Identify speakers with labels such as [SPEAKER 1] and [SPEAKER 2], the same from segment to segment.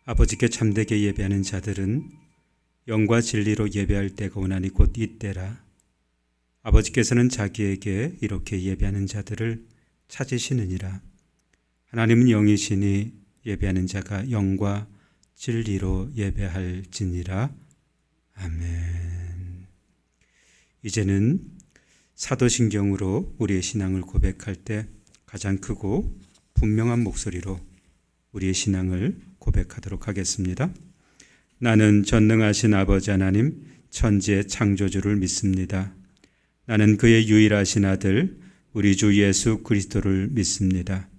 [SPEAKER 1] 아버지께 참되게 예배하는 자들은 영과 진리로 예배할 때가 오나니 곧 이때라. 아버지께서는 자기에게 이렇게 예배하는 자들을 찾으시느니라. 하나님은 영이시니 예배하는 자가 영과 진리로 예배할지니라. 아멘. 이제는 사도신경으로 우리의 신앙을 고백할 때 가장 크고 분명한 목소리로 우리의 신앙을 고백하도록 하겠습니다. 나는 전능하신 아버지 하나님 천지의 창조주를 믿습니다. 나는 그의 유일하신 아들 우리 주 예수 그리스도를 믿습니다.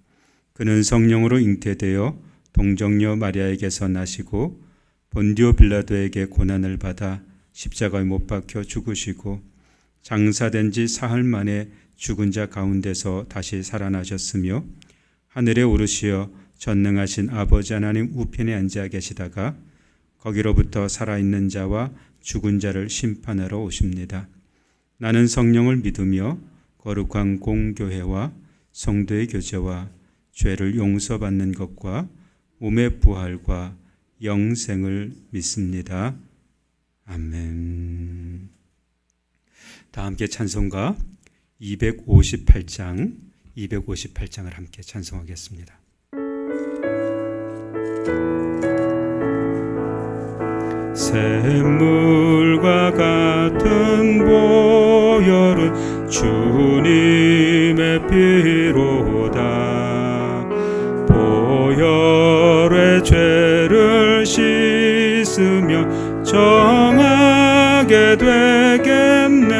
[SPEAKER 1] 그는 성령으로 잉태되어 동정녀 마리아에게서 나시고 본디오 빌라도에게 고난을 받아 십자가에 못 박혀 죽으시고 장사된 지 사흘 만에 죽은 자 가운데서 다시 살아나셨으며 하늘에 오르시어 전능하신 아버지 하나님 우편에 앉아 계시다가 거기로부터 살아있는 자와 죽은 자를 심판하러 오십니다. 나는 성령을 믿으며 거룩한 공교회와 성도의 교제와 죄를 용서받는 것과 몸의 부활과 영생을 믿습니다. 아멘. 다 함께 찬송가 258장을 함께 찬송하겠습니다. 샘물과 같은 보혈은 주님의 피로다. 보혈의 죄를 씻으며 정하게 되겠네.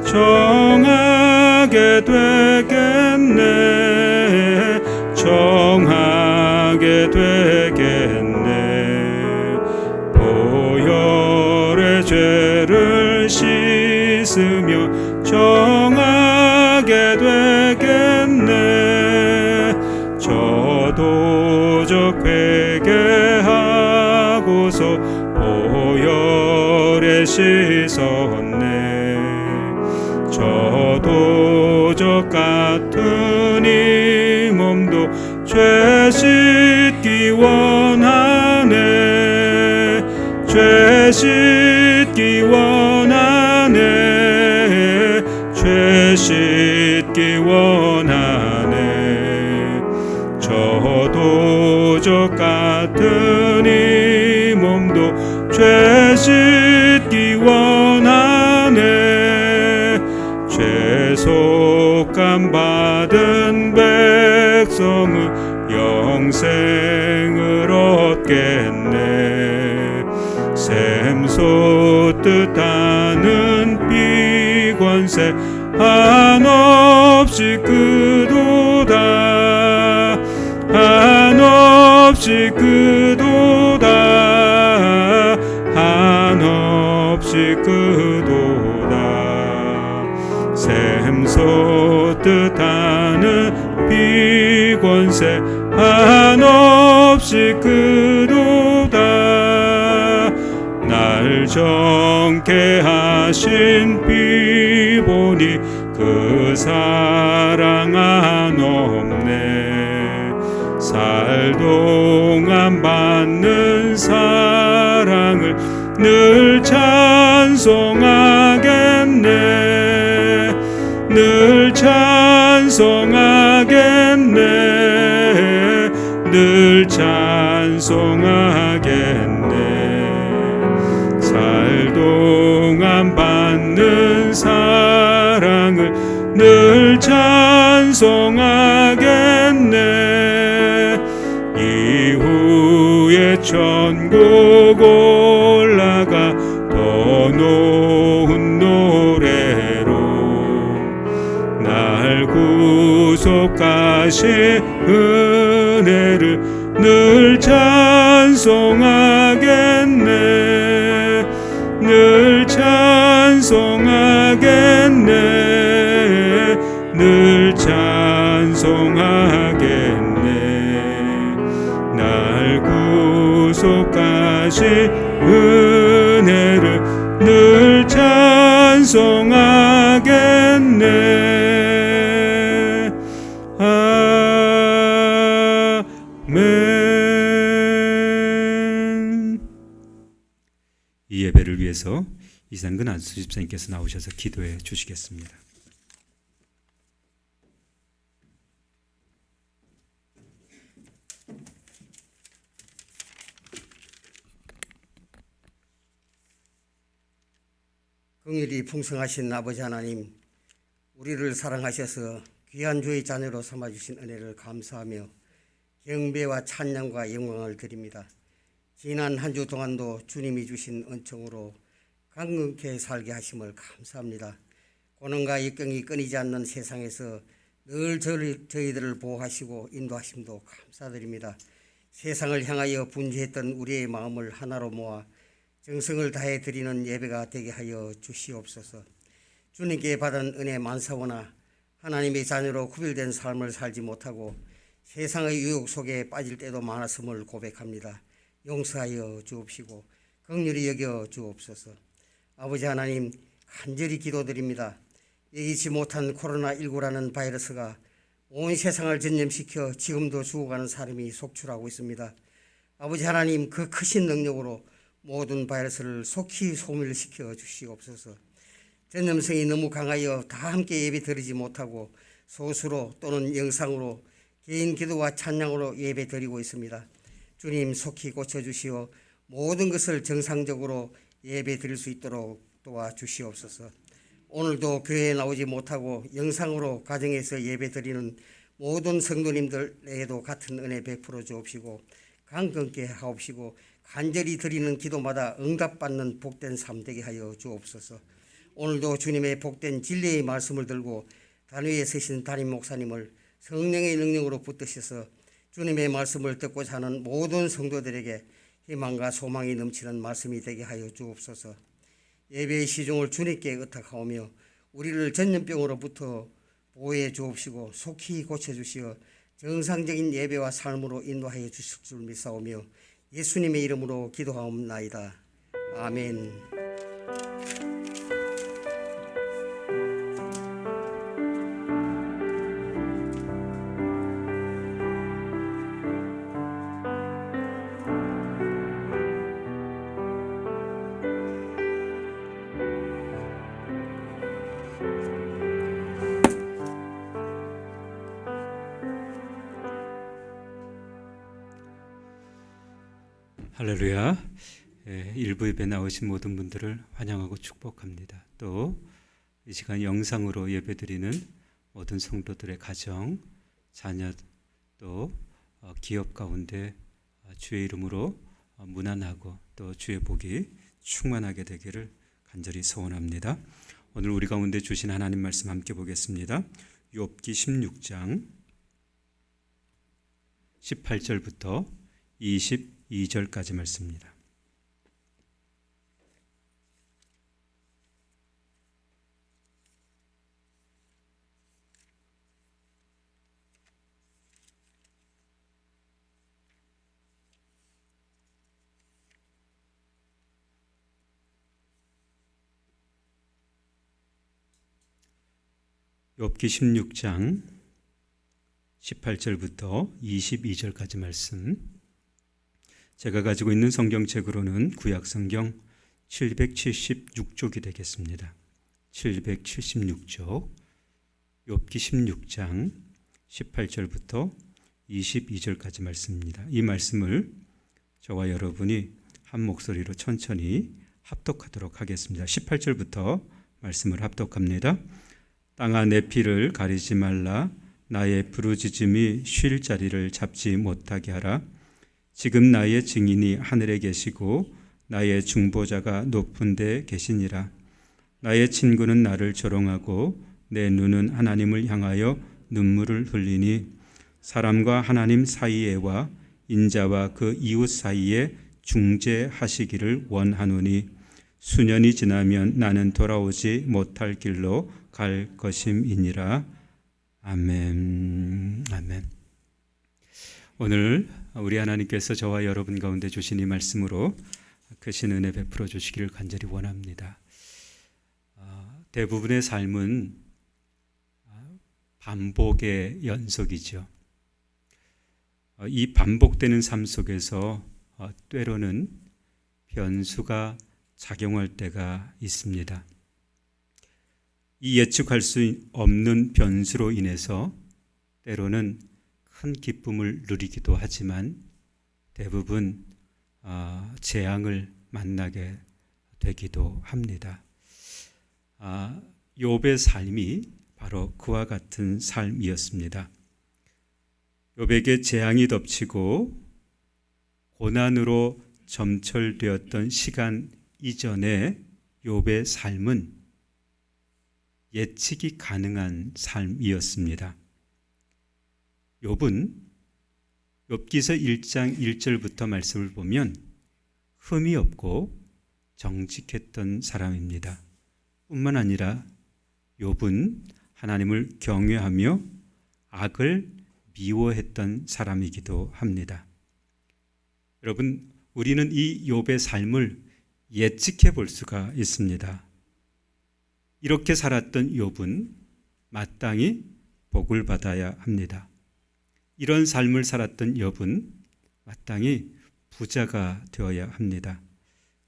[SPEAKER 1] 정하게 되겠네. 정하게 되겠네. 보혈의 죄를 씻으며 정하게 되겠네. 저도적 회개하고서 보혈에 씻었네. 저도적 같은 이 몸도 죄 씻기 원하네. 죄 씻기 원하네. 죄 씻기 원하네. 저도적 같은 이 몸도 죄 씻기 원하네. 죄속감 받은 백성은 영생을 얻겠네. 샘솟듯 하는 비권세 한없이 크도다. 한없이 크도다. 한없이 크도다. 샘솟듯 하는 비권세 한없이 크도다. 날 정케 하신 피 보니 그 사랑 한없네. 살동안 받는 사랑을 늘 찬송하겠네. 늘 찬송하겠네. 늘 찬송하겠네. 살동안 받는 사랑을 늘 찬송하겠네. 이후에 천국 올라가 더 높은 노래로 날 구속하신 은혜를 늘 찬송하겠네. 늘 찬송하겠네. 늘 찬송하겠네. 날 구속하신 은혜를 늘 찬송하겠네. 아멘. 이상근 안수 집사님께서 나오셔서 기도해 주시겠습니다.
[SPEAKER 2] 긍휼이 풍성하신 아버지 하나님, 우리를 사랑하셔서 귀한 주의 자녀로 삼아주신 은혜를 감사하며 경배와 찬양과 영광을 드립니다. 지난 한 주 동안도 주님이 주신 은총으로 강건케 살게 하심을 감사합니다. 고난과 역경이 끊이지 않는 세상에서 늘 저희들을 보호하시고 인도하심도 감사드립니다. 세상을 향하여 분주했던 우리의 마음을 하나로 모아 정성을 다해 드리는 예배가 되게 하여 주시옵소서. 주님께 받은 은혜 만사오나 하나님의 자녀로 구별된 삶을 살지 못하고 세상의 유혹 속에 빠질 때도 많았음을 고백합니다. 용서하여 주옵시고 긍휼히 여겨 주옵소서. 아버지 하나님, 간절히 기도드립니다. 예기치 못한 코로나19라는 바이러스가 온 세상을 전염시켜 지금도 죽어가는 사람이 속출하고 있습니다. 아버지 하나님, 그 크신 능력으로 모든 바이러스를 속히 소멸시켜 주시옵소서. 전염성이 너무 강하여 다 함께 예배 드리지 못하고 소수로 또는 영상으로 개인 기도와 찬양으로 예배 드리고 있습니다. 주님, 속히 고쳐주시어 모든 것을 정상적으로 예배 드릴 수 있도록 도와주시옵소서. 오늘도 교회에 나오지 못하고 영상으로 가정에서 예배 드리는 모든 성도님들에게도 같은 은혜 베풀어 주옵시고 강건케 하옵시고 간절히 드리는 기도마다 응답받는 복된 삶 되게 하여 주옵소서. 오늘도 주님의 복된 진리의 말씀을 들고 단위에 서신 담임 목사님을 성령의 능력으로 붙드셔서 주님의 말씀을 듣고자 하는 모든 성도들에게 희망과 소망이 넘치는 말씀이 되게 하여 주옵소서. 예배의 시종을 주님께 의탁하오며 우리를 전염병으로부터 보호해 주옵시고 속히 고쳐주시어 정상적인 예배와 삶으로 인도하여 주실 줄 믿사오며 예수님의 이름으로 기도하옵나이다. 아멘.
[SPEAKER 1] 할렐루야. 일부 예배 나오신 모든 분들을 환영하고 축복합니다. 또 이 시간 영상으로 예배드리는 모든 성도들의 가정, 자녀 또 기업 가운데 주의 이름으로 무난하고 또 주의 복이 충만하게 되기를 간절히 소원합니다. 오늘 우리 가운데 주신 하나님 말씀 함께 보겠습니다. 욥기 16장 18절부터 22절까지 말씀입니다. 욥기 16장 18절부터 22절까지 말씀, 제가 가지고 있는 성경책으로는 구약성경 776쪽이 되겠습니다. 776쪽 욥기 16장 18절부터 22절까지 말씀입니다. 이 말씀을 저와 여러분이 한 목소리로 천천히 합독하도록 하겠습니다. 18절부터 말씀을 합독합니다. 땅아 내 피를 가리지 말라. 나의 부르짖음이 쉴 자리를 잡지 못하게 하라. 지금 나의 증인이 하늘에 계시고 나의 중보자가 높은 데 계시니라. 나의 친구는 나를 조롱하고 내 눈은 하나님을 향하여 눈물을 흘리니 사람과 하나님 사이에와 인자와 그 이웃 사이에 중재하시기를 원하노니 수년이 지나면 나는 돌아오지 못할 길로 갈 것임이니라. 아멘. 아멘. 오늘 우리 하나님께서 저와 여러분 가운데 주신 이 말씀으로 크신 은혜 베풀어 주시기를 간절히 원합니다. 대부분의 삶은 반복의 연속이죠. 이 반복되는 삶 속에서 때로는 변수가 작용할 때가 있습니다. 이 예측할 수 없는 변수로 인해서 때로는 큰 기쁨을 누리기도 하지만 대부분 재앙을 만나게 되기도 합니다. 욥의 삶이 바로 그와 같은 삶이었습니다. 욥에게 재앙이 덮치고 고난으로 점철되었던 시간 이전에 욥의 삶은 예측이 가능한 삶이었습니다. 욥은 욥기서 1장 1절부터 말씀을 보면 흠이 없고 정직했던 사람입니다. 뿐만 아니라 욥은 하나님을 경외하며 악을 미워했던 사람이기도 합니다. 여러분, 우리는 이 욥의 삶을 예측해 볼 수가 있습니다. 이렇게 살았던 욥은 마땅히 복을 받아야 합니다. 이런 삶을 살았던 욥은 마땅히 부자가 되어야 합니다.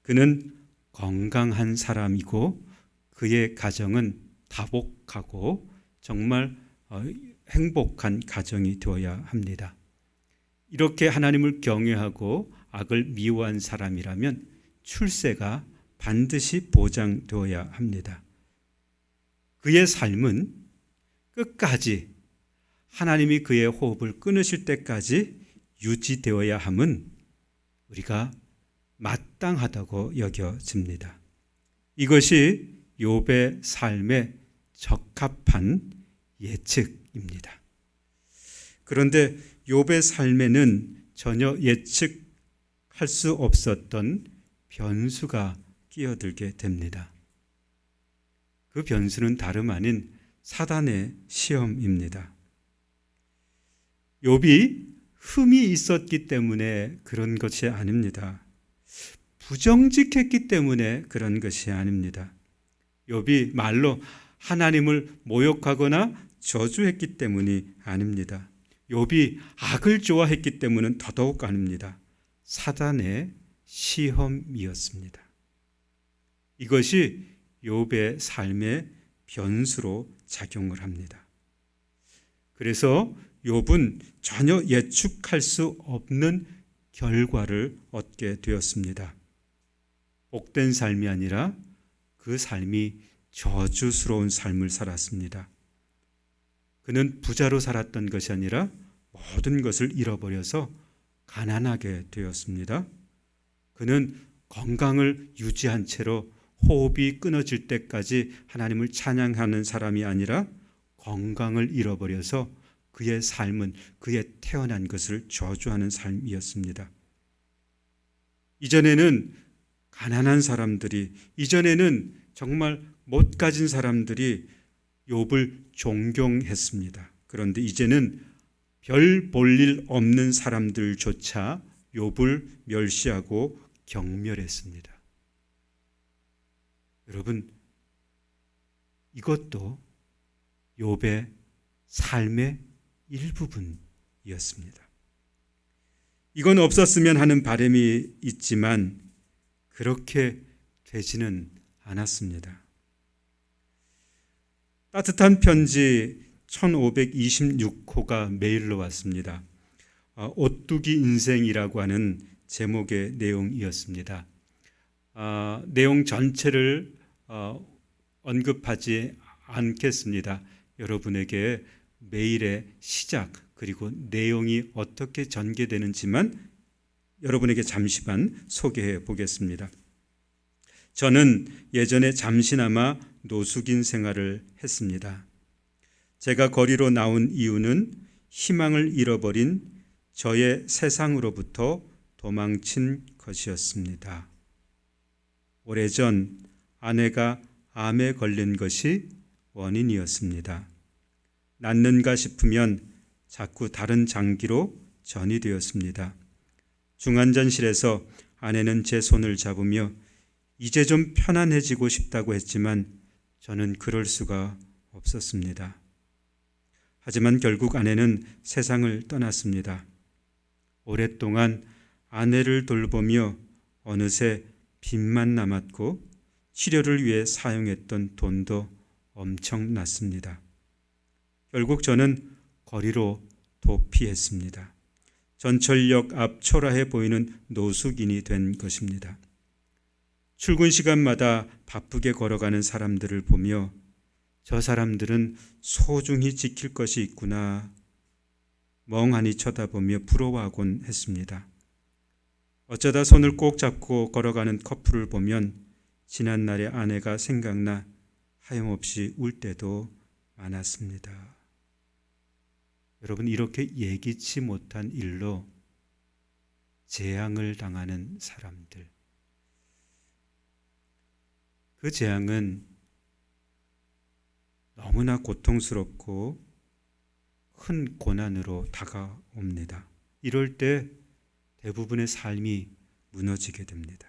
[SPEAKER 1] 그는 건강한 사람이고 그의 가정은 다복하고 정말 행복한 가정이 되어야 합니다. 이렇게 하나님을 경외하고 악을 미워한 사람이라면 출세가 반드시 보장되어야 합니다. 그의 삶은 끝까지 하나님이 그의 호흡을 끊으실 때까지 유지되어야 함은 우리가 마땅하다고 여겨집니다. 이것이 욥의 삶에 적합한 예측입니다. 그런데 욥의 삶에는 전혀 예측할 수 없었던 변수가 끼어들게 됩니다. 그 변수는 다름 아닌 사단의 시험입니다. 욥이 흠이 있었기 때문에 그런 것이 아닙니다. 부정직했기 때문에 그런 것이 아닙니다. 욥이 말로 하나님을 모욕하거나 저주했기 때문이 아닙니다. 욥이 악을 좋아했기 때문은 더더욱 아닙니다. 사단의 시험이었습니다. 이것이 욥의 삶의 변수로 작용을 합니다. 그래서 욥은 전혀 예측할 수 없는 결과를 얻게 되었습니다. 복된 삶이 아니라 그 삶이 저주스러운 삶을 살았습니다. 그는 부자로 살았던 것이 아니라 모든 것을 잃어버려서 가난하게 되었습니다. 그는 건강을 유지한 채로 호흡이 끊어질 때까지 하나님을 찬양하는 사람이 아니라 건강을 잃어버려서 그의 삶은 그의 태어난 것을 저주하는 삶이었습니다. 이전에는 가난한 사람들이, 이전에는 정말 못 가진 사람들이 욥을 존경했습니다. 그런데 이제는 별 볼 일 없는 사람들조차 욥을 멸시하고 경멸했습니다. 여러분, 이것도 욥의 삶의 일부분이었습니다. 이건 없었으면 하는 바람이 있지만 그렇게 되지는 않았습니다. 따뜻한 편지 1526호가 메일로 왔습니다. 오뚜기 인생이라고 하는 제목의 내용이었습니다. 내용 전체를 언급하지 않겠습니다. 여러분에게 메일의 시작 그리고 내용이 어떻게 전개되는지만 여러분에게 잠시만 소개해 보겠습니다. 저는 예전에 잠시나마 노숙인 생활을 했습니다. 제가 거리로 나온 이유는 희망을 잃어버린 저의 세상으로부터 도망친 것이었습니다. 오래전 아내가 암에 걸린 것이 원인이었습니다. 낫는가 싶으면 자꾸 다른 장기로 전이 되었습니다. 중환자실에서 아내는 제 손을 잡으며 이제 좀 편안해지고 싶다고 했지만 저는 그럴 수가 없었습니다. 하지만 결국 아내는 세상을 떠났습니다. 오랫동안 아내를 돌보며 어느새 빚만 남았고 치료를 위해 사용했던 돈도 엄청났습니다. 결국 저는 거리로 도피했습니다. 전철역 앞 초라해 보이는 노숙인이 된 것입니다. 출근 시간마다 바쁘게 걸어가는 사람들을 보며 저 사람들은 소중히 지킬 것이 있구나 멍하니 쳐다보며 부러워하곤 했습니다. 어쩌다 손을 꼭 잡고 걸어가는 커플을 보면 지난날의 아내가 생각나 하염없이 울 때도 많았습니다. 여러분, 이렇게 예기치 못한 일로 재앙을 당하는 사람들, 그 재앙은 너무나 고통스럽고 큰 고난으로 다가옵니다. 이럴 때 대부분의 삶이 무너지게 됩니다.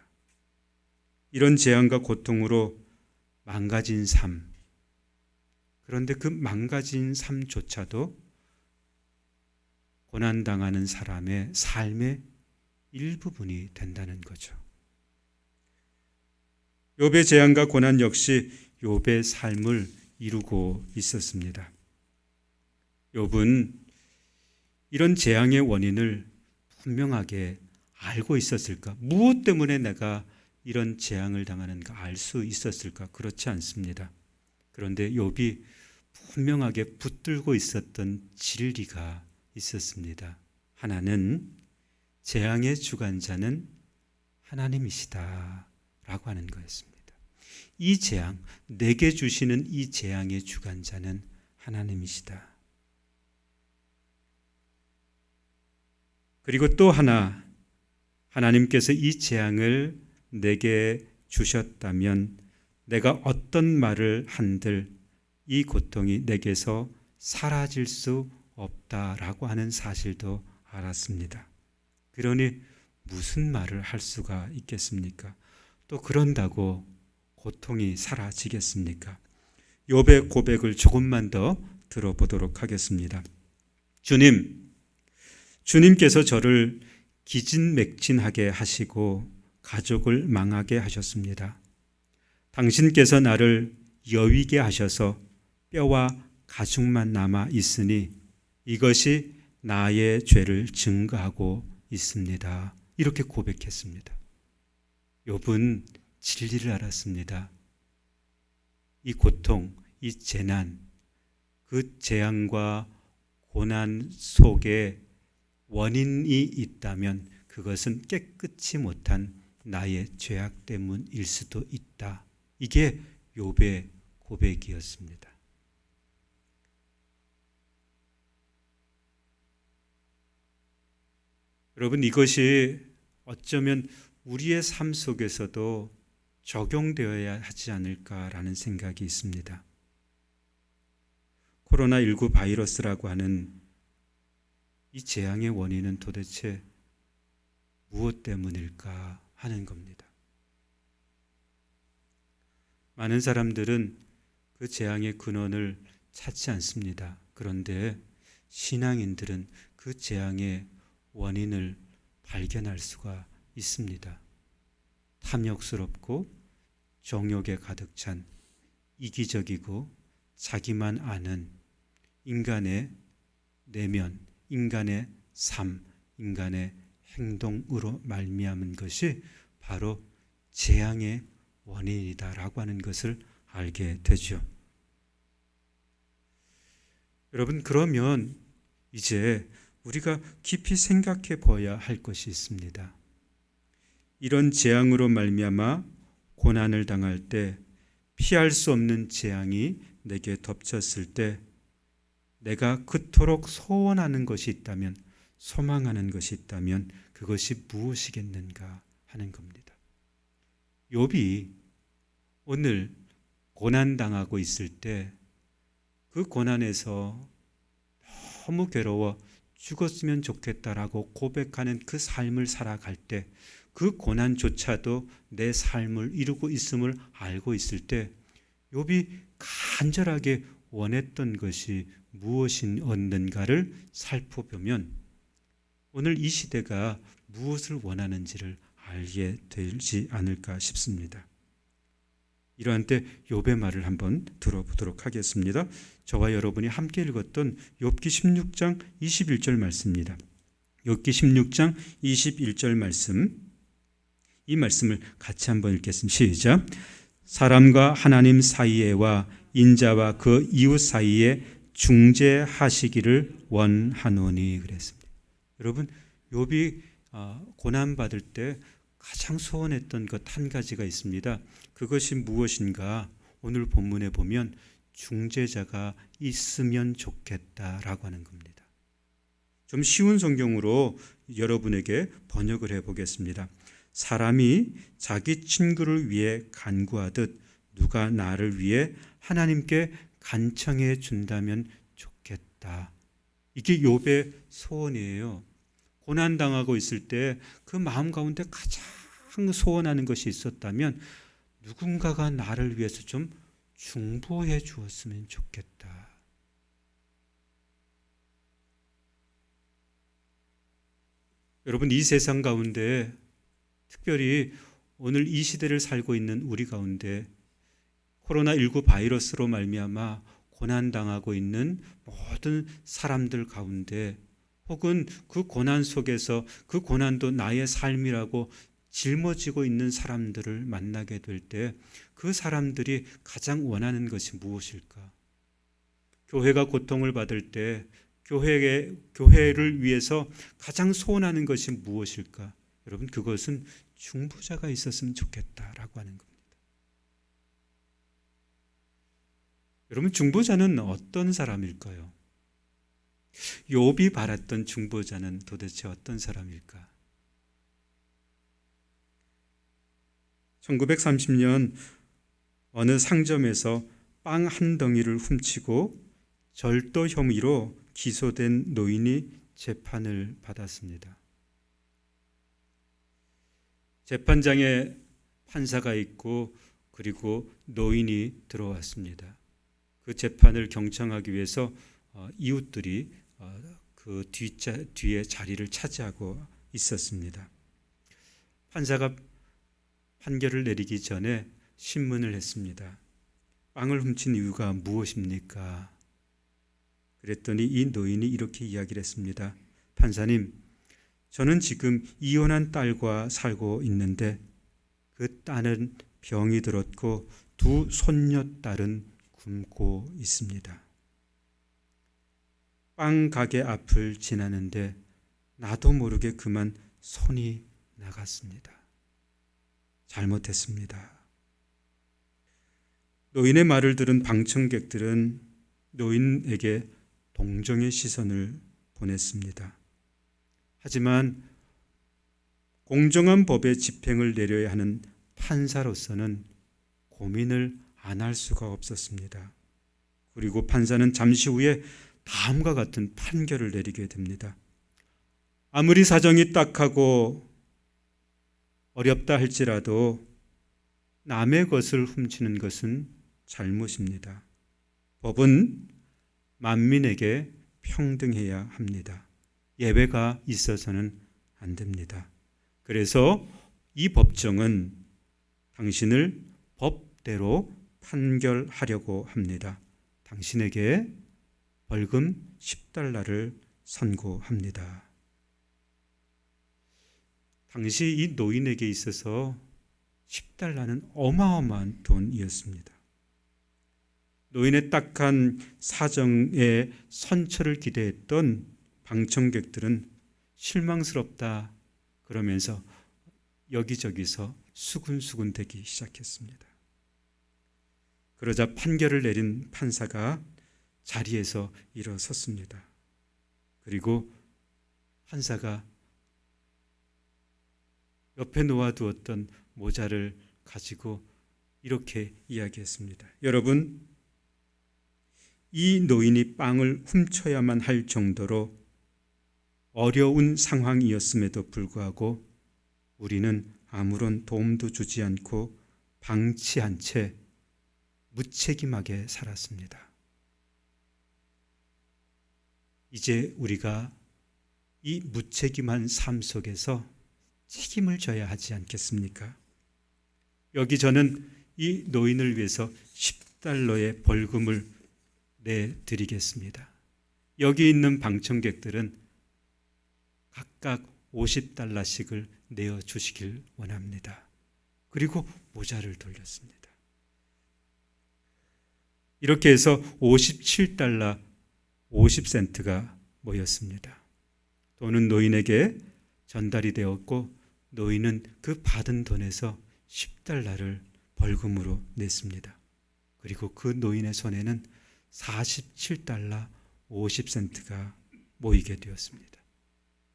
[SPEAKER 1] 이런 재앙과 고통으로 망가진 삶, 그런데 그 망가진 삶조차도 고난당하는 사람의 삶의 일부분이 된다는 거죠. 욥의 재앙과 고난 역시 욥의 삶을 이루고 있었습니다. 욥은 이런 재앙의 원인을 분명하게 알고 있었을까? 무엇 때문에 내가 이런 재앙을 당하는가 알 수 있었을까? 그렇지 않습니다. 그런데 욥이 분명하게 붙들고 있었던 진리가 있었습니다. 하나는 재앙의 주관자는 하나님이시다 라고 하는 거였습니다. 이 재앙, 내게 주시는 이 재앙의 주관자는 하나님이시다. 그리고 또 하나, 하나님께서 이 재앙을 내게 주셨다면 내가 어떤 말을 한들 이 고통이 내게서 사라질 수 없다라고 하는 사실도 알았습니다. 그러니 무슨 말을 할 수가 있겠습니까? 또 그런다고 고통이 사라지겠습니까? 욥의 고백을 조금만 더 들어보도록 하겠습니다. 주님께서 저를 기진맥진하게 하시고 가족을 망하게 하셨습니다. 당신께서 나를 여위게 하셔서 뼈와 가죽만 남아 있으니 이것이 나의 죄를 증거하고 있습니다. 이렇게 고백했습니다. 욥은 진리를 알았습니다. 이 고통, 이 재난, 그 재앙과 고난 속에 원인이 있다면 그것은 깨끗이 못한 나의 죄악 때문일 수도 있다. 이게 욥의 고백이었습니다. 여러분, 이것이 어쩌면 우리의 삶 속에서도 적용되어야 하지 않을까라는 생각이 있습니다. 코로나19 바이러스라고 하는 이 재앙의 원인은 도대체 무엇 때문일까 하는 겁니다. 많은 사람들은 그 재앙의 근원을 찾지 않습니다. 그런데 신앙인들은 그 재앙의 원인을 발견할 수가 있습니다. 탐욕스럽고 정욕에 가득 찬 이기적이고 자기만 아는 인간의 내면, 인간의 삶, 인간의 행동으로 말미암은 것이 바로 재앙의 원인이다라고 하는 것을 알게 되죠. 여러분, 그러면 이제 우리가 깊이 생각해 봐야 할 것이 있습니다. 이런 재앙으로 말미암아 고난을 당할 때 피할 수 없는 재앙이 내게 덮쳤을 때 내가 그토록 소원하는 것이 있다면, 소망하는 것이 있다면 그것이 무엇이겠는가 하는 겁니다. 욥이 오늘 고난당하고 있을 때 그 고난에서 너무 괴로워 죽었으면 좋겠다라고 고백하는 그 삶을 살아갈 때 그 고난조차도 내 삶을 이루고 있음을 알고 있을 때 욥이 간절하게 원했던 것이 무엇이었는가를 살펴보면 오늘 이 시대가 무엇을 원하는지를 알게 되지 않을까 싶습니다. 이러한 때 욥의 말을 한번 들어보도록 하겠습니다. 저와 여러분이 함께 읽었던 욥기 16장 21절 말씀입니다. 욥기 16장 21절 말씀, 이 말씀을 같이 한번 읽겠습니다. 시작. 사람과 하나님 사이에와 인자와 그 이웃 사이에 중재하시기를 원하노니 그랬습니다. 여러분, 욥이 고난받을 때 가장 소원했던 것 한 가지가 있습니다. 그것이 무엇인가? 오늘 본문에 보면 중재자가 있으면 좋겠다라고 하는 겁니다. 좀 쉬운 성경으로 여러분에게 번역을 해보겠습니다. 사람이 자기 친구를 위해 간구하듯 누가 나를 위해 하나님께 간청해 준다면 좋겠다. 이게 욥의 소원이에요. 고난당하고 있을 때 그 마음 가운데 가장 소원하는 것이 있었다면 누군가가 나를 위해서 좀 중보해 주었으면 좋겠다. 여러분, 이 세상 가운데 특별히 오늘 이 시대를 살고 있는 우리 가운데 코로나19 바이러스로 말미암아 고난당하고 있는 모든 사람들 가운데 혹은 그 고난 속에서 그 고난도 나의 삶이라고 짊어지고 있는 사람들을 만나게 될 때 그 사람들이 가장 원하는 것이 무엇일까? 교회가 고통을 받을 때 교회를 위해서 가장 소원하는 것이 무엇일까? 여러분, 그것은 중보자가 있었으면 좋겠다라고 하는 겁니다. 여러분, 중보자는 어떤 사람일까요? 욥이 바랐던 중보자는 도대체 어떤 사람일까? 1930년 어느 상점에서 빵 한 덩이를 훔치고 절도 혐의로 기소된 노인이 재판을 받았습니다. 재판장에 판사가 있고 그리고 노인이 들어왔습니다. 그 재판을 경청하기 위해서 이웃들이 그 뒤에 자리를 차지하고 있었습니다. 판사가 판결을 내리기 전에 신문을 했습니다. 빵을 훔친 이유가 무엇입니까? 그랬더니 이 노인이 이렇게 이야기를 했습니다. 판사님, 저는 지금 이혼한 딸과 살고 있는데 그 딸은 병이 들었고 두 손녀딸은 굶고 있습니다. 빵 가게 앞을 지나는데 나도 모르게 그만 손이 나갔습니다. 잘못했습니다. 노인의 말을 들은 방청객들은 노인에게 동정의 시선을 보냈습니다. 하지만 공정한 법의 집행을 내려야 하는 판사로서는 고민을 안 할 수가 없었습니다. 그리고 판사는 잠시 후에 다음과 같은 판결을 내리게 됩니다. 아무리 사정이 딱하고 어렵다 할지라도 남의 것을 훔치는 것은 잘못입니다. 법은 만민에게 평등해야 합니다. 예외가 있어서는 안 됩니다. 그래서 이 법정은 당신을 법대로 판결하려고 합니다. 당신에게 벌금 10달러를 선고합니다. 당시 이 노인에게 있어서 10달러는 어마어마한 돈이었습니다. 노인의 딱한 사정에 선처를 기대했던 방청객들은 실망스럽다 그러면서 여기저기서 수군수군 대기 시작했습니다. 그러자 판결을 내린 판사가 자리에서 일어섰습니다. 그리고 판사가 옆에 놓아두었던 모자를 가지고 이렇게 이야기했습니다. 여러분, 이 노인이 빵을 훔쳐야만 할 정도로 어려운 상황이었음에도 불구하고 우리는 아무런 도움도 주지 않고 방치한 채 무책임하게 살았습니다. 이제 우리가 이 무책임한 삶 속에서 책임을 져야 하지 않겠습니까? 여기 저는 이 노인을 위해서 10달러의 벌금을 내드리겠습니다. 여기 있는 방청객들은 각각 50달러씩을 내어주시길 원합니다. 그리고 모자를 돌렸습니다. 이렇게 해서 57달러 50센트가 모였습니다. 돈은 노인에게 전달이 되었고 노인은 그 받은 돈에서 10달러를 벌금으로 냈습니다. 그리고 그 노인의 손에는 47달러 50센트가 모이게 되었습니다.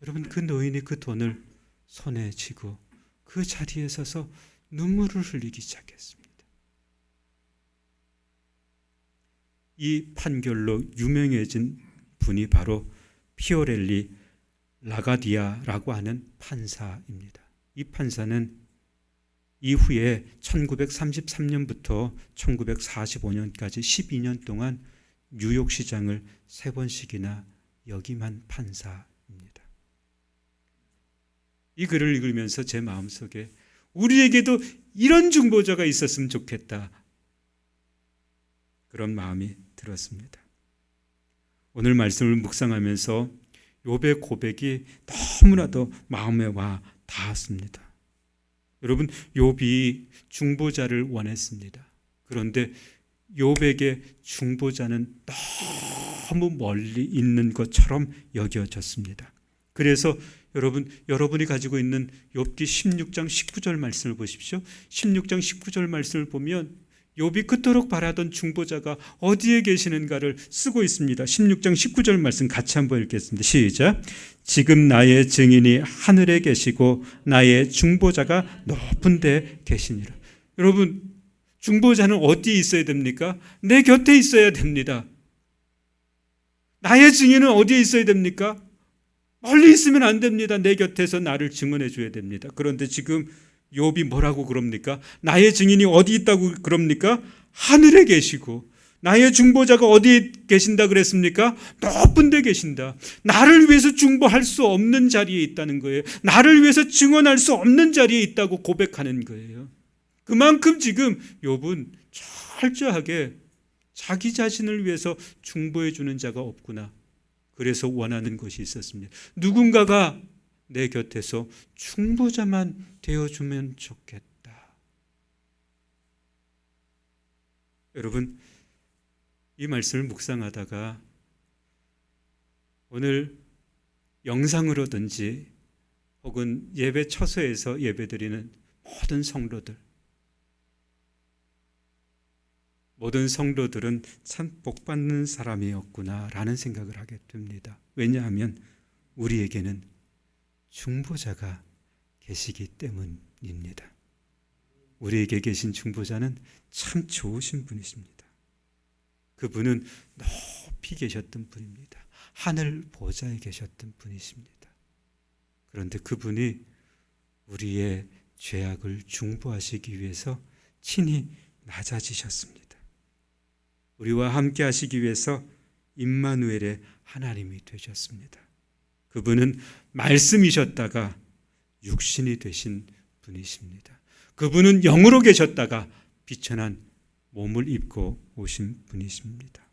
[SPEAKER 1] 여러분, 그 노인이 그 돈을 손에 쥐고 그 자리에 서서 눈물을 흘리기 시작했습니다. 이 판결로 유명해진 분이 바로 피오렐리 라가디아라고 하는 판사입니다. 이 판사는 이후에 1933년부터 1945년까지 12년 동안 뉴욕시장을 3번씩이나 역임한 판사입니다. 이 글을 읽으면서 제 마음속에 우리에게도 이런 중보자가 있었으면 좋겠다, 그런 마음이 들었습니다. 오늘 말씀을 묵상하면서 욥의 고백이 너무나도 마음에 와 닿았습니다. 여러분, 욥이 중보자를 원했습니다. 그런데 욥에게 중보자는 너무 멀리 있는 것처럼 여겨졌습니다. 그래서 여러분이 가지고 있는 욥기 16장 19절 말씀을 보십시오. 16장 19절 말씀을 보면 욥이 그토록 바라던 중보자가 어디에 계시는가를 쓰고 있습니다. 16장 19절 말씀 같이 한번 읽겠습니다. 시작. 지금 나의 증인이 하늘에 계시고 나의 중보자가 높은 데 계시니라. 여러분, 중보자는 어디에 있어야 됩니까? 내 곁에 있어야 됩니다. 나의 증인은 어디에 있어야 됩니까? 멀리 있으면 안 됩니다. 내 곁에서 나를 증언해 줘야 됩니다. 그런데 지금 욥이 뭐라고 그럽니까? 나의 증인이 어디 있다고 그럽니까? 하늘에 계시고 나의 중보자가 어디에 계신다 그랬습니까? 높은 데 계신다. 나를 위해서 중보할 수 없는 자리에 있다는 거예요. 나를 위해서 증언할 수 없는 자리에 있다고 고백하는 거예요. 그만큼 지금 욥은 철저하게 자기 자신을 위해서 중보해 주는 자가 없구나, 그래서 원하는 것이 있었습니다. 누군가가 내 곁에서 중보자만 되어주면 좋겠다. 여러분, 이 말씀을 묵상하다가 오늘 영상으로든지 혹은 예배 처소에서 예배드리는 모든 성도들은 참 복받는 사람이었구나라는 생각을 하게 됩니다. 왜냐하면 우리에게는 중보자가 계시기 때문입니다. 우리에게 계신 중보자는 참 좋으신 분이십니다. 그분은 높이 계셨던 분입니다. 하늘 보좌에 계셨던 분이십니다. 그런데 그분이 우리의 죄악을 중보하시기 위해서 친히 낮아지셨습니다. 우리와 함께 하시기 위해서 임마누엘의 하나님이 되셨습니다. 그분은 말씀이셨다가 육신이 되신 분이십니다. 그분은 영으로 계셨다가 비천한 몸을 입고 오신 분이십니다.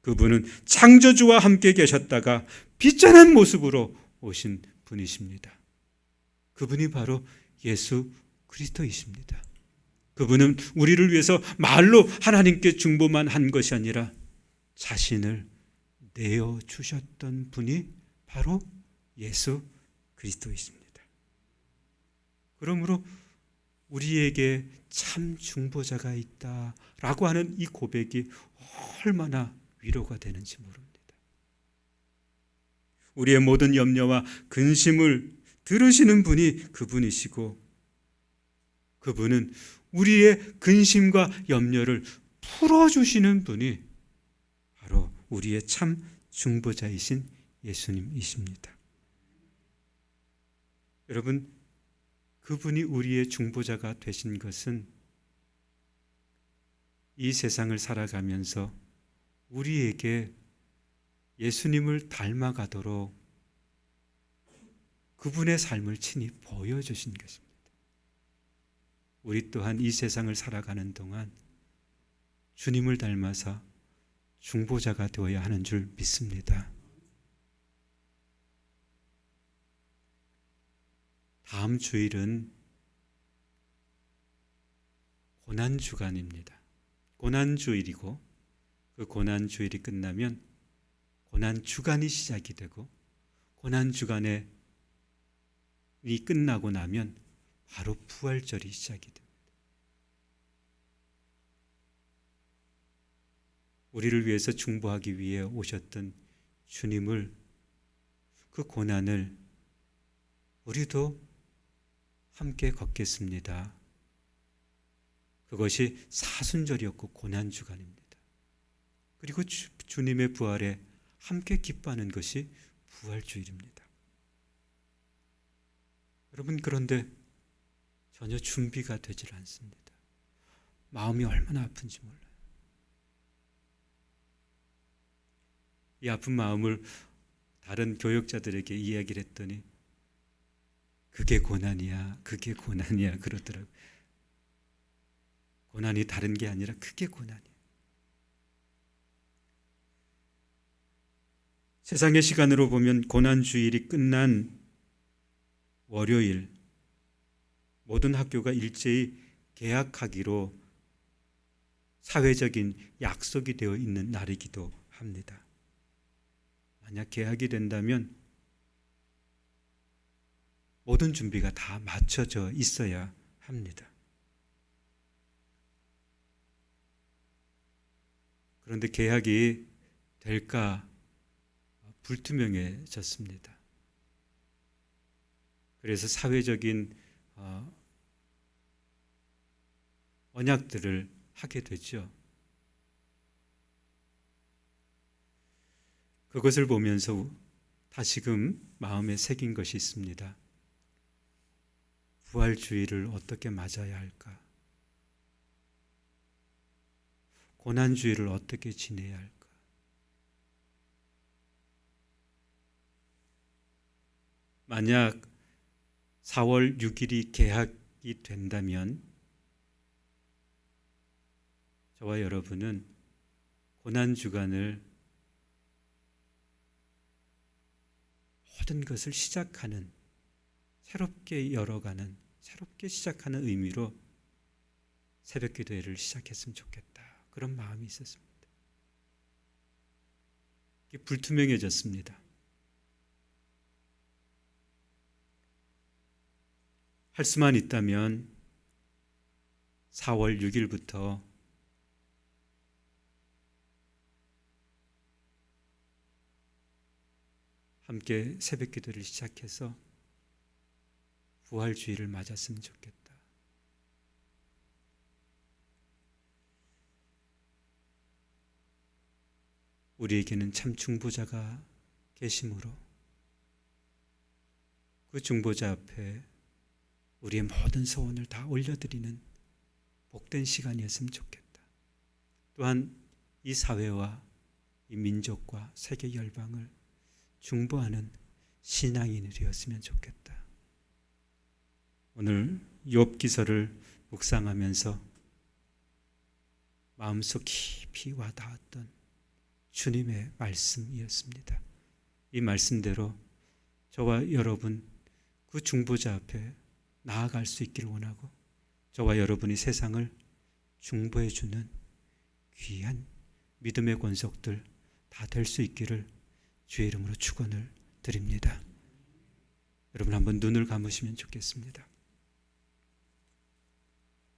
[SPEAKER 1] 그분은 창조주와 함께 계셨다가 비천한 모습으로 오신 분이십니다. 그분이 바로 예수 그리스도이십니다. 그분은 우리를 위해서 말로 하나님께 중보만 한 것이 아니라 자신을 내어주셨던 분이 바로 예수 그리스도이십니다. 그러므로 우리에게 참 중보자가 있다라고 하는 이 고백이 얼마나 위로가 되는지 모릅니다. 우리의 모든 염려와 근심을 들으시는 분이 그분이시고, 그분은 우리의 근심과 염려를 풀어주시는 분이 바로 우리의 참 중보자이신 예수님이십니다. 여러분, 그분이 우리의 중보자가 되신 것은 이 세상을 살아가면서 우리에게 예수님을 닮아가도록 그분의 삶을 친히 보여주신 것입니다. 우리 또한 이 세상을 살아가는 동안 주님을 닮아서 중보자가 되어야 하는 줄 믿습니다. 다음 주일은 고난주간입니다. 고난주일이고 그 고난주일이 끝나면 고난주간이 시작이 되고 고난주간이 끝나고 나면 바로 부활절이 시작이 됩니다. 우리를 위해서 중보하기 위해 오셨던 주님을, 그 고난을 우리도 함께 걷겠습니다. 그것이 사순절이었고 고난주간입니다. 그리고 주님의 부활에 함께 기뻐하는 것이 부활주일입니다. 여러분, 그런데 전혀 준비가 되질 않습니다. 마음이 얼마나 아픈지 몰라요. 이 아픈 마음을 다른 교역자들에게 이야기를 했더니 그게 고난이야, 그게 고난이야 그러더라고요. 고난이 다른 게 아니라 그게 고난이야. 세상의 시간으로 보면 고난주일이 끝난 월요일, 모든 학교가 일제히 개학하기로 사회적인 약속이 되어 있는 날이기도 합니다. 만약 개학이 된다면 모든 준비가 다 맞춰져 있어야 합니다. 그런데 개학이 될까 불투명해졌습니다. 그래서 사회적인 언약들을 하게 되죠. 그것을 보면서 다시금 마음에 새긴 것이 있습니다. 부활주의를 어떻게 맞아야 할까? 고난주의를 어떻게 지내야 할까? 만약 4월 6일이 개학이 된다면 저와 여러분은 고난주간을 모든 것을 시작하는, 새롭게 열어가는, 새롭게 시작하는 의미로 새벽기도회를 시작했으면 좋겠다. 그런 마음이 있었습니다. 이게 불투명해졌습니다. 할 수만 있다면 4월 6일부터 함께 새벽기도를 시작해서 부활주의를 맞았으면 좋겠다. 우리에게는 참 중보자가 계심으로 그 중보자 앞에 우리의 모든 소원을 다 올려드리는 복된 시간이었으면 좋겠다. 또한 이 사회와 이 민족과 세계 열방을 중보하는 신앙인이 되었으면 좋겠다. 오늘 욥기서를 묵상하면서 마음속 깊이 와닿았던 주님의 말씀이었습니다. 이 말씀대로 저와 여러분 그 중보자 앞에 나아갈 수 있기를 원하고 저와 여러분이 세상을 중보해 주는 귀한 믿음의 권속들 다 될 수 있기를 주의 이름으로 축원을 드립니다. 여러분 한번 눈을 감으시면 좋겠습니다.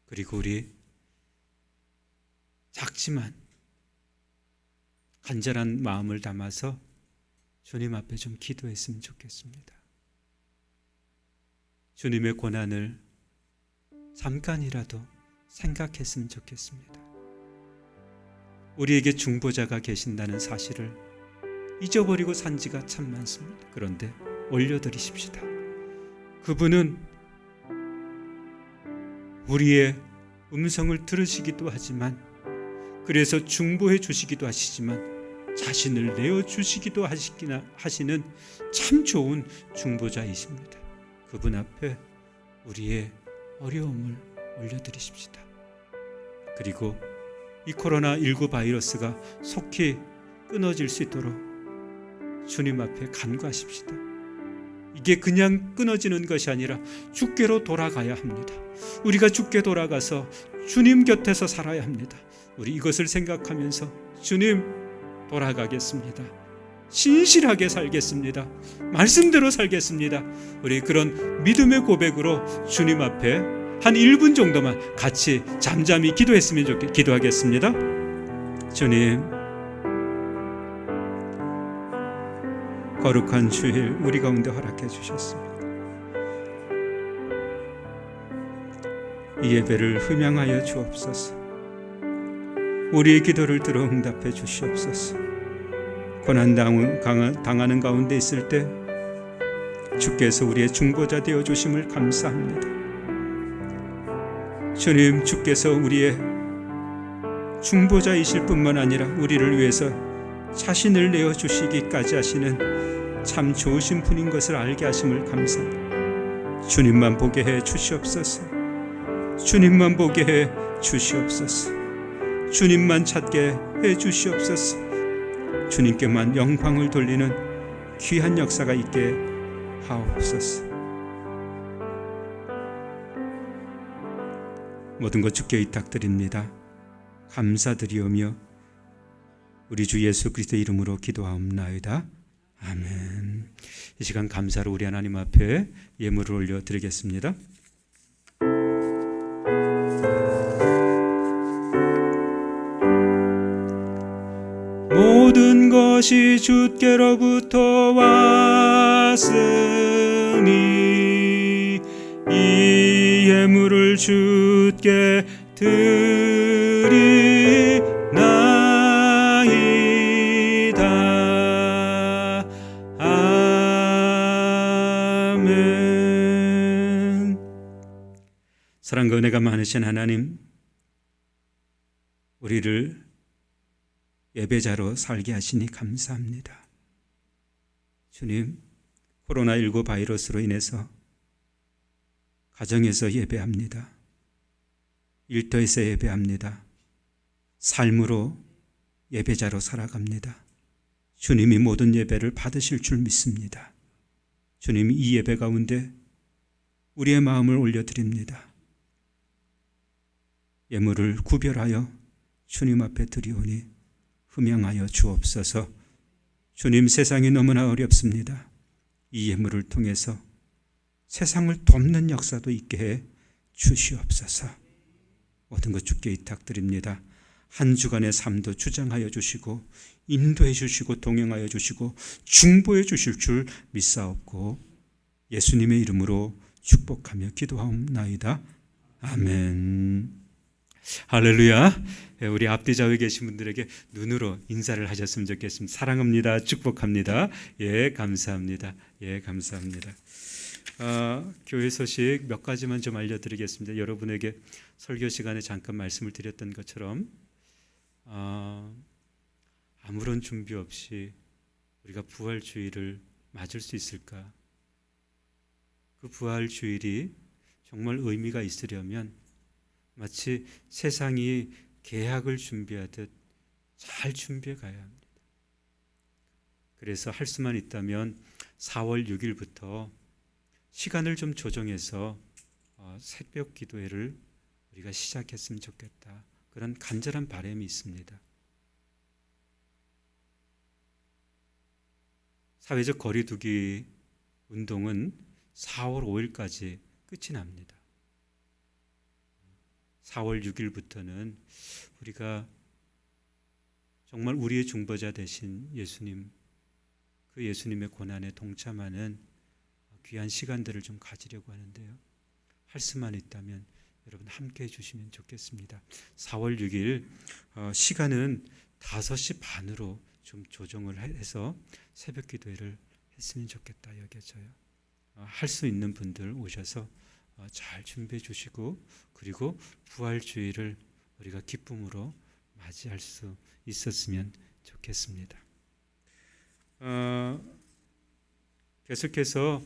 [SPEAKER 1] 그리고 우리 작지만 간절한 마음을 담아서 주님 앞에 좀 기도했으면 좋겠습니다. 주님의 고난을 잠깐이라도 생각했으면 좋겠습니다. 우리에게 중보자가 계신다는 사실을 잊어버리고 산 지가 참 많습니다. 그런데 올려드리십시다. 그분은 우리의 음성을 들으시기도 하지만, 그래서 중보해 주시기도 하시지만, 자신을 내어주시기도 하시는 참 좋은 중보자이십니다. 그분 앞에 우리의 어려움을 올려드리십시다. 그리고 이 코로나19 바이러스가 속히 끊어질 수 있도록 주님 앞에 간구하십시다. 이게 그냥 끊어지는 것이 아니라 주께로 돌아가야 합니다. 우리가 주께 돌아가서 주님 곁에서 살아야 합니다. 우리 이것을 생각하면서 주님 돌아가겠습니다. 신실하게 살겠습니다. 말씀대로 살겠습니다. 우리 그런 믿음의 고백으로 주님 앞에 한 1분 정도만 같이 잠잠히 기도했으면 기도하겠습니다. 주님, 거룩한 주일 우리 가운데 허락해 주셨습니다. 이 예배를 흠양하여 주옵소서. 우리의 기도를 들어 응답해 주시옵소서. 고난 당하는 가운데 있을 때 주께서 우리의 중보자 되어 주심을 감사합니다. 주님, 주께서 우리의 중보자이실 뿐만 아니라 우리를 위해서 자신을 내어주시기까지 하시는 참 좋으신 분인 것을 알게 하심을 감사합니다. 주님만 보게 해 주시옵소서. 주님만 보게 해 주시옵소서. 주님만 찾게 해 주시옵소서. 주님께만 영광을 돌리는 귀한 역사가 있게 하옵소서. 모든 것 주께 의탁드립니다. 감사드리오며 우리 주 예수 그리스도의 이름으로 기도하옵나이다. 아멘. 이 시간 감사로 우리 하나님 앞에 예물을 올려드리겠습니다. 모든 것이 주께로부터 왔으니 이 예물을 주께 드리나이다. 아멘. 사랑과 은혜가 많으신 하나님, 우리를 예배자로 살게 하시니 감사합니다. 주님, 코로나19 바이러스로 인해서 가정에서 예배합니다. 일터에서 예배합니다. 삶으로 예배자로 살아갑니다. 주님이 모든 예배를 받으실 줄 믿습니다. 주님, 이 예배 가운데 우리의 마음을 올려드립니다. 예물을 구별하여 주님 앞에 드리오니 흠양하여 주옵소서. 주님, 세상이 너무나 어렵습니다. 이 예물을 통해서 세상을 돕는 역사도 있게 해 주시옵소서. 모든 것 주께 의탁드립니다. 한 주간의 삶도 주장하여 주시고 인도해 주시고 동행하여 주시고 중보해 주실 줄 믿사옵고 예수님의 이름으로 축복하며 기도하옵나이다. 아멘. 할렐루야. 우리 앞뒤 좌우에 계신 분들에게 눈으로 인사를 하셨으면 좋겠습니다. 사랑합니다. 축복합니다. 예, 감사합니다. 예, 감사합니다. 교회 소식 몇 가지만 좀 알려드리겠습니다. 여러분에게 설교 시간에 잠깐 말씀을 드렸던 것처럼 아무런 준비 없이 우리가 부활 주일을 맞을 수 있을까? 그 부활 주일이 정말 의미가 있으려면 마치 세상이 개학을 준비하듯 잘 준비해 가야 합니다. 그래서 할 수만 있다면 4월 6일부터 시간을 좀 조정해서 새벽 기도회를 우리가 시작했으면 좋겠다. 그런 간절한 바람이 있습니다. 사회적 거리두기 운동은 4월 5일까지 끝이 납니다. 4월 6일부터는 우리가 정말 우리의 중보자 되신 예수님, 그 예수님의 고난에 동참하는 귀한 시간들을 좀 가지려고 하는데요. 할 수만 있다면 여러분 함께 해주시면 좋겠습니다. 4월 6일 시간은 5시 반으로 좀 조정을 해서 새벽 기도회를 했으면 좋겠다 여겨져요. 할 수 있는 분들 오셔서 잘 준비해 주시고 그리고 부활주일을 우리가 기쁨으로 맞이할 수 있었으면 좋겠습니다. 계속해서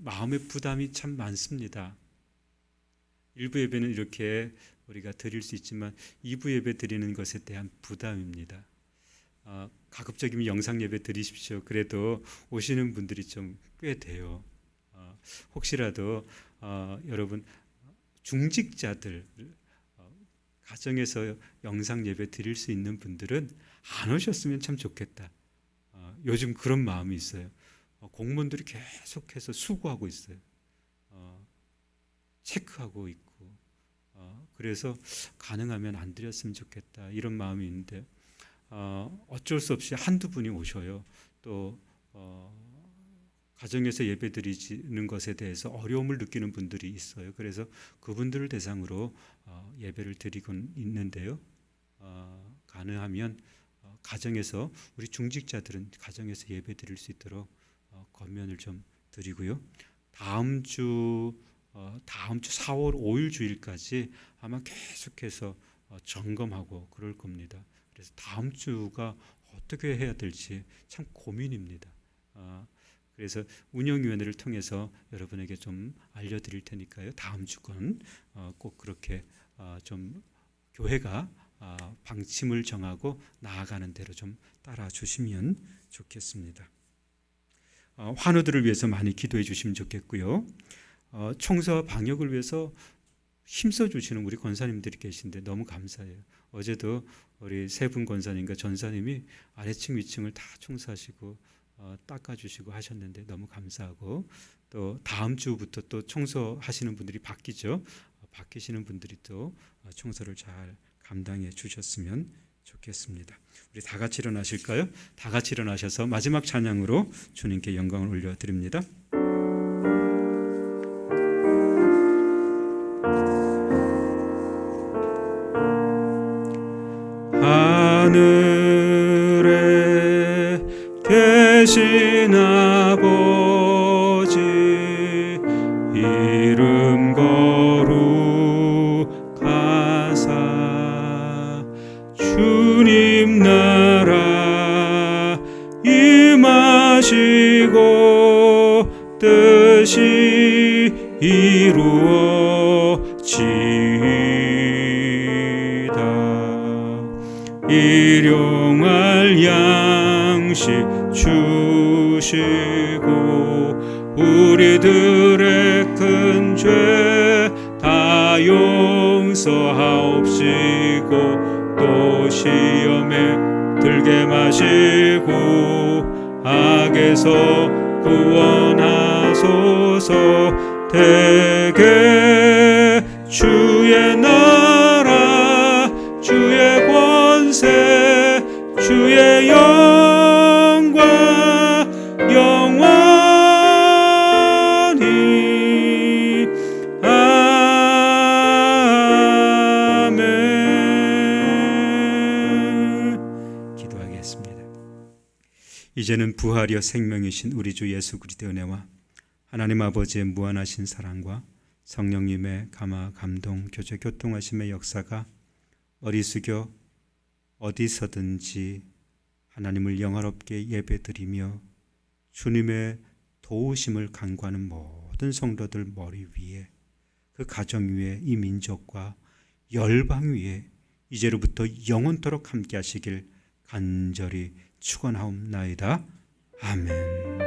[SPEAKER 1] 마음의 부담이 참 많습니다. 1부 예배는 이렇게 우리가 드릴 수 있지만 2부 예배 드리는 것에 대한 부담입니다. 가급적이면 영상 예배 드리십시오. 그래도 오시는 분들이 좀 꽤 돼요. 혹시라도 여러분 중직자들 가정에서 영상 예배 드릴 수 있는 분들은 안 오셨으면 참 좋겠다. 요즘 그런 마음이 있어요. 공무원들이 계속해서 수고하고 있어요. 체크하고 있고 그래서 가능하면 안 드렸으면 좋겠다 이런 마음이 있는데 어쩔 수 없이 한두 분이 오셔요. 또 가정에서 예배 드리는 것에 대해서 어려움을 느끼는 분들이 있어요. 그래서 그분들을 대상으로 예배를 드리고 있는데요. 가능하면 가정에서 우리 중직자들은 가정에서 예배 드릴 수 있도록 권면을 좀 드리고요. 다음 주 4월 5일 주일까지 아마 계속해서 점검하고 그럴 겁니다. 그래서 다음 주가 어떻게 해야 될지 참 고민입니다. 그래서 운영위원회를 통해서 여러분에게 좀 알려드릴 테니까요. 다음 주건 꼭 그렇게 좀 교회가 방침을 정하고 나아가는 대로 좀 따라 주시면 좋겠습니다. 환우들을 위해서 많이 기도해 주시면 좋겠고요. 청소와 방역을 위해서 힘써 주시는 우리 권사님들이 계신데 너무 감사해요. 어제도 우리 세 분 권사님과 전사님이 아래층 위층을 다 청소하시고 닦아주시고 하셨는데 너무 감사하고 또 다음 주부터 또 청소하시는 분들이 바뀌죠. 바뀌시는 분들이 또 청소를 잘 감당해 주셨으면 좋겠습니다. 우리 다 같이 일어나실까요? 다 같이 일어나셔서 마지막 찬양으로 주님께 영광을 올려드립니다. 하늘에 계신 아버지 이름 거룩하사 주님 나라 임하시고 뜻이 이루어지이다. 일용할 양식 주시고 우리들의 큰 죄 다 용서하옵시고 또 시험에 들게 마시고 악에서 구원하소서. 대개 주의 나라 주의 권세 주의 영광 영원히 아멘. 기도하겠습니다. 이제는 부활이여 생명이신 우리 주 예수 그리스도의 은혜와 하나님 아버지의 무한하신 사랑과 성령님의 감화 감동 교제 교통하심의 역사가 어리숙여 어디서든지 하나님을 영화롭게 예배드리며 주님의 도우심을 간구하는 모든 성도들 머리 위에 그 가정 위에 이 민족과 열방 위에 이제로부터 영원토록 함께 하시길 간절히 축원하옵나이다. 아멘.